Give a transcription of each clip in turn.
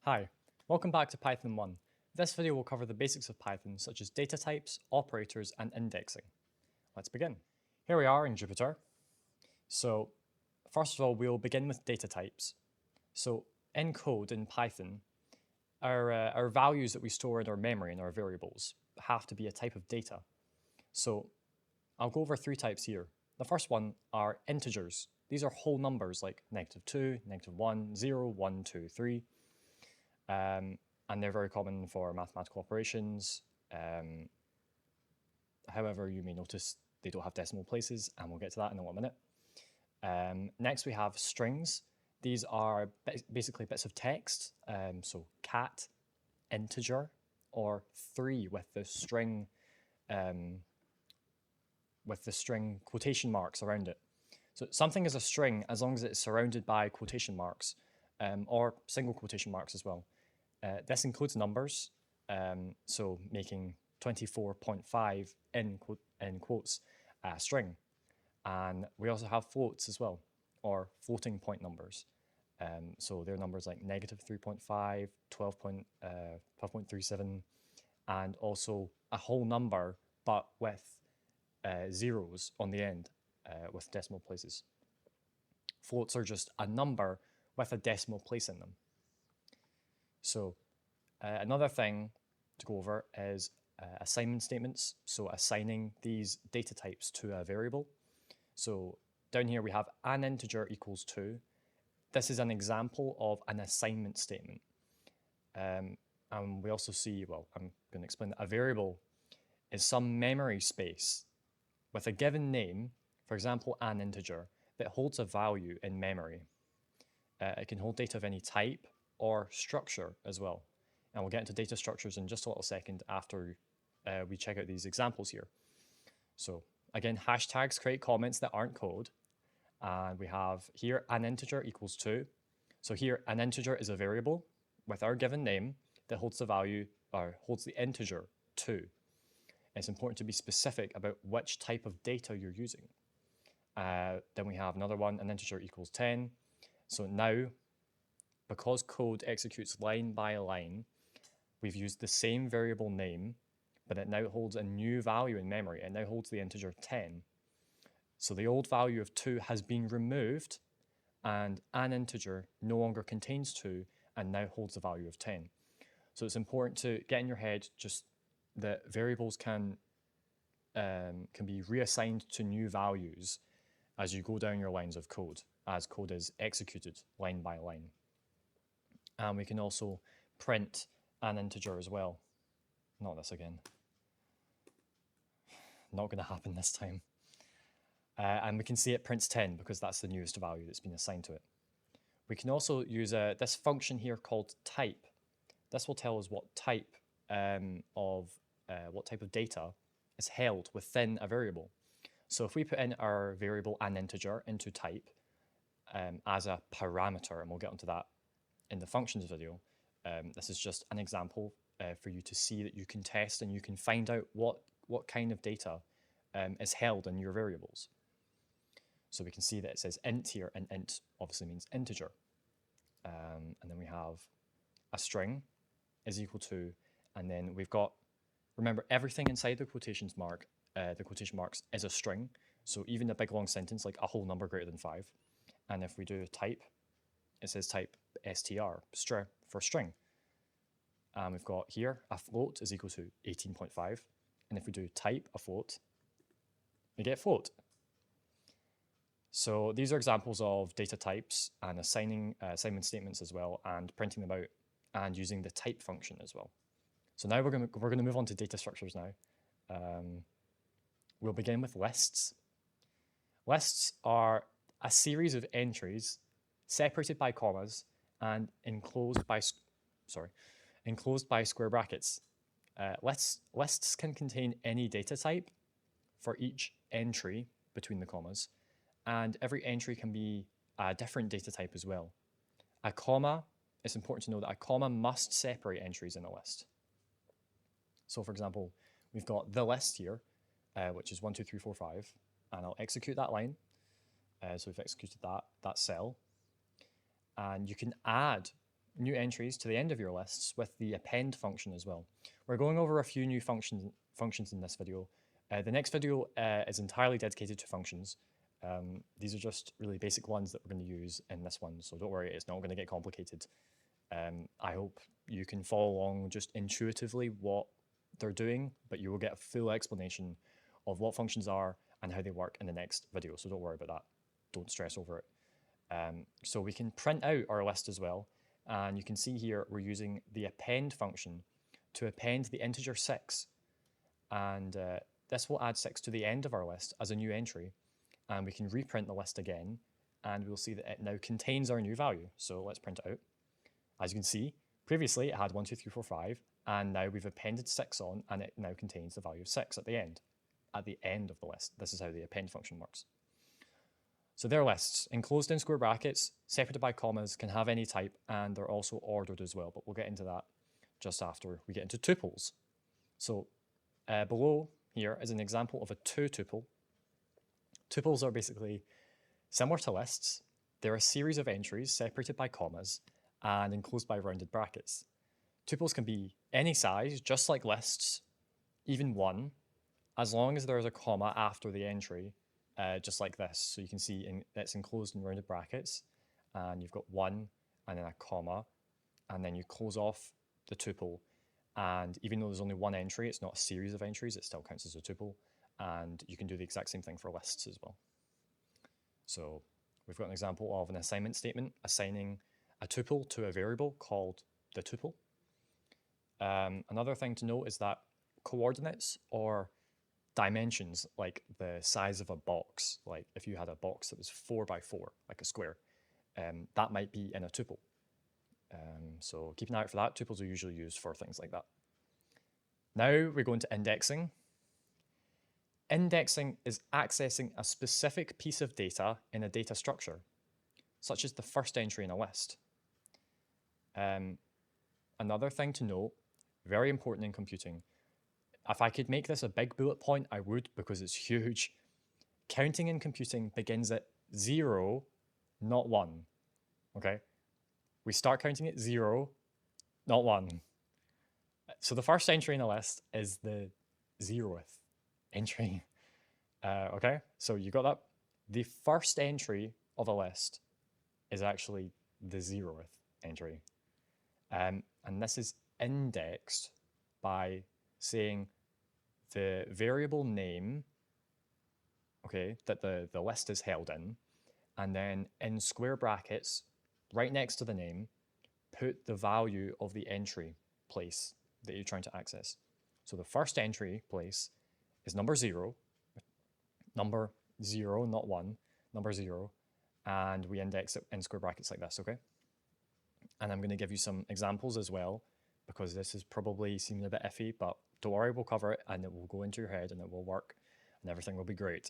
Hi, welcome back to Python 1. This video will cover the basics of Python, such as data types, operators, and indexing. Let's begin. Here we are in Jupyter. So first of all, we'll begin with data types. So in code in Python, our values that we store in our memory and our variables have to be a type of data. So I'll go over three types here. The first one are integers. These are whole numbers like -2, -1, 0, 1, 2, 3. And they're very common for mathematical operations. However, you may notice they don't have decimal places, and we'll get to that in a little minute. Next, we have strings. These are basically bits of text, so cat, integer, or 3 with the string quotation marks around it. So something is a string as long as it's surrounded by quotation marks, or single quotation marks as well. This includes numbers, so making 24.5 in quotes a string. And we also have floats as well, or floating point numbers. So they're numbers like -3.5, 12.37, and also a whole number, but with zeros on the end with decimal places. Floats are just a number with a decimal place in them. So another thing to go over is assignment statements. So assigning these data types to a variable. So down here we have an integer equals 2. This is an example of an assignment statement. And we also see, well, I'm going to explain that a variable is some memory space with a given name, for example, an integer, that holds a value in memory. It can hold data of any type or structure as well. And we'll get into data structures in just a little second after we check out these examples here. So again, hashtags create comments that aren't code. And we have here an integer equals 2. So here an integer is a variable with our given name that holds the value or holds the integer 2. It's important to be specific about which type of data you're using. Then we have another one, an integer equals 10. So now, because code executes line by line, we've used the same variable name, but it now holds a new value in memory. It now holds the integer 10. So the old value of 2 has been removed, and an integer no longer contains 2 and now holds the value of 10. So it's important to get in your head just that variables can be reassigned to new values as you go down your lines of code, as code is executed line by line. And we can also print an integer as well. Not this again. Not going to happen this time. And we can see it prints 10 because that's the newest value that's been assigned to it. We can also use this function here called type. This will tell us what type of data is held within a variable. So if we put in our variable an integer into type as a parameter, and we'll get onto that in the functions video, this is just an example for you to see that you can test and you can find out what kind of data is held in your variables. So we can see that it says int here, and int obviously means integer. And then we have a string is equal to, and then we've got, remember, everything inside the quotation marks is a string. So even a big long sentence like a whole number greater than 5. And if we do type, it says type str for string. And we've got here a float is equal to 18.5. And if we do type a float, we get float. So these are examples of data types and assigning assignment statements as well, and printing them out and using the type function as well. So now we're going to move on to data structures now. We'll begin with lists. Lists are a series of entries separated by commas and enclosed by square brackets. Lists can contain any data type for each entry between the commas, and every entry can be a different data type as well. A comma, it's important to know that a comma must separate entries in a list. So for example, we've got the list here, which is 1, 2, 3, 4, 5, and I'll execute that line. So we've executed that cell. And you can add new entries to the end of your lists with the append function as well. We're going over a few new functions in this video. The next video is entirely dedicated to functions. These are just really basic ones that we're going to use in this one, so don't worry, it's not going to get complicated. I hope you can follow along just intuitively what they're doing, but you will get a full explanation of what functions are and how they work in the next video, so don't worry about that. Don't stress over it. So we can print out our list as well, and you can see here we're using the append function to append the integer 6, and this will add 6 to the end of our list as a new entry, and we can reprint the list again, and we'll see that it now contains our new value. So let's print it out. As you can see, previously it had 1, 2, 3, 4, 5, and now we've appended 6 on, and it now contains the value of 6 at the end of the list. This is how the append function works. So they're lists, enclosed in square brackets, separated by commas, can have any type, and they're also ordered as well, but we'll get into that just after we get into tuples. So below here is an example of a 2-tuple. Tuples are basically similar to lists. They're a series of entries separated by commas and enclosed by rounded brackets. Tuples can be any size, just like lists, even 1, as long as there's a comma after the entry, just like this. So you can see it's enclosed in rounded brackets, and you've got 1 and then a comma, and then you close off the tuple. And even though there's only 1 entry, it's not a series of entries, it still counts as a tuple. And you can do the exact same thing for lists as well. So we've got an example of an assignment statement assigning a tuple to a variable called the tuple. Another thing to note is that coordinates or dimensions, like the size of a box, like if you had a box that was 4 by 4, like a square, that might be in a tuple. So keep an eye out for that. Tuples are usually used for things like that. Now we go into indexing. Indexing is accessing a specific piece of data in a data structure, such as the first entry in a list. Another thing to note, very important in computing, if I could make this a big bullet point, I would, because it's huge. Counting in computing begins at 0, not 1. Okay? We start counting at 0, not 1. So the first entry in a list is the 0th entry. Okay? So you got that? The first entry of a list is actually the 0th entry. And this is indexed by saying the variable name, okay, that the list is held in, and then in square brackets, right next to the name, put the value of the entry place that you're trying to access. So the first entry place is number 0, not 1, number 0, and we index it in square brackets like this, okay? And I'm going to give you some examples as well, because this is probably seeming a bit iffy, but don't worry, we'll cover it and it will go into your head and it will work and everything will be great.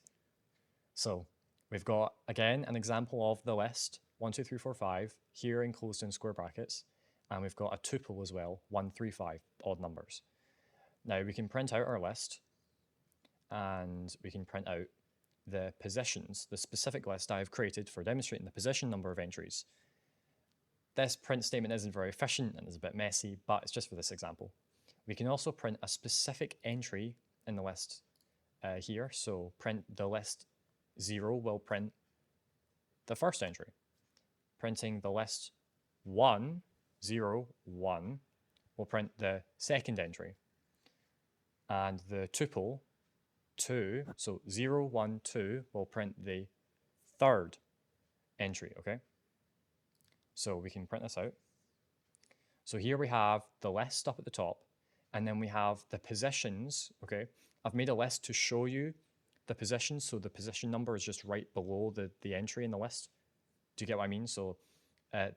So we've got, again, an example of the list, 1, 2, 3, 4, 5, here enclosed in square brackets. And we've got a tuple as well, 1, 3, 5, odd numbers. Now we can print out our list and we can print out the positions, the specific list I have created for demonstrating the position number of entries. This print statement isn't very efficient and is a bit messy, but it's just for this example. We can also print a specific entry in the list here. So print the list 0 will print the first entry. Printing the list 1, 0, 1 will print the second entry. And the tuple 2, so 0, 1, 2 will print the third entry, okay? So we can print this out. So here we have the list up at the top, and then we have the positions, okay? I've made a list to show you the positions, so the position number is just right below the entry in the list. Do you get what I mean? So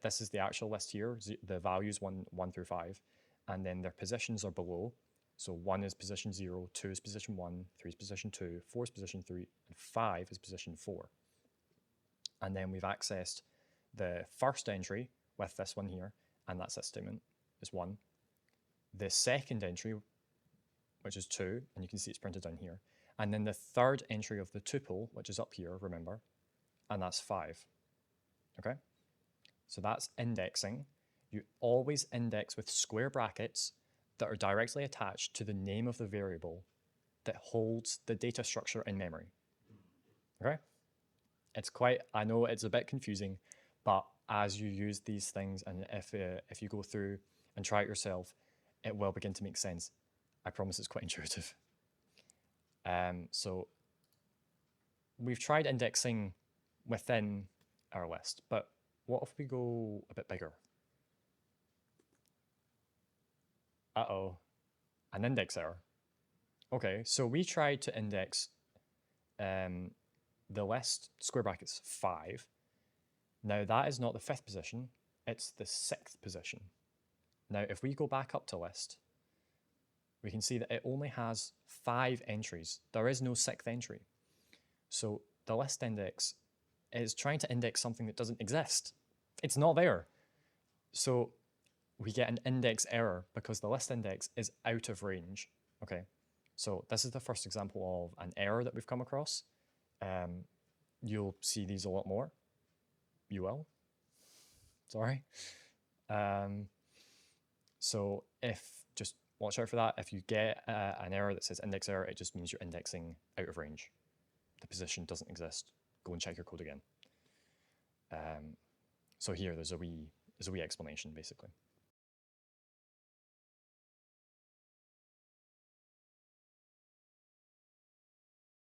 this is the actual list here, the values 1 through 5, and then their positions are below. So 1 is position 0, 2 is position 1, 3 is position 2, 4 is position 3, and 5 is position 4. And then we've accessed the first entry with this one here, and that's that statement, is 1. The second entry, which is 2, and you can see it's printed down here. And then the third entry of the tuple, which is up here, remember, and that's 5. Okay? So that's indexing. you always index with square brackets that are directly attached to the name of the variable that holds the data structure in memory. Okay? It's quite, I know it's a bit confusing, but as you use these things and if you go through and try it yourself, it will begin to make sense. I promise it's quite intuitive. So we've tried indexing within our list, but what if we go a bit bigger? Uh-oh, an index error. Okay, so we tried to index the list, square brackets, 5. Now that is not the 5th position, it's the 6th position. Now if we go back up to list, we can see that it only has 5 entries. There is no 6th entry. So the list index is trying to index something that doesn't exist. It's not there. So we get an index error because the list index is out of range. Okay, so this is the first example of an error that we've come across. You'll see these a lot more. You will. Sorry. So just watch out for that. If you get an error that says index error, it just means you're indexing out of range. The position doesn't exist. Go and check your code again. So here there's a wee explanation basically.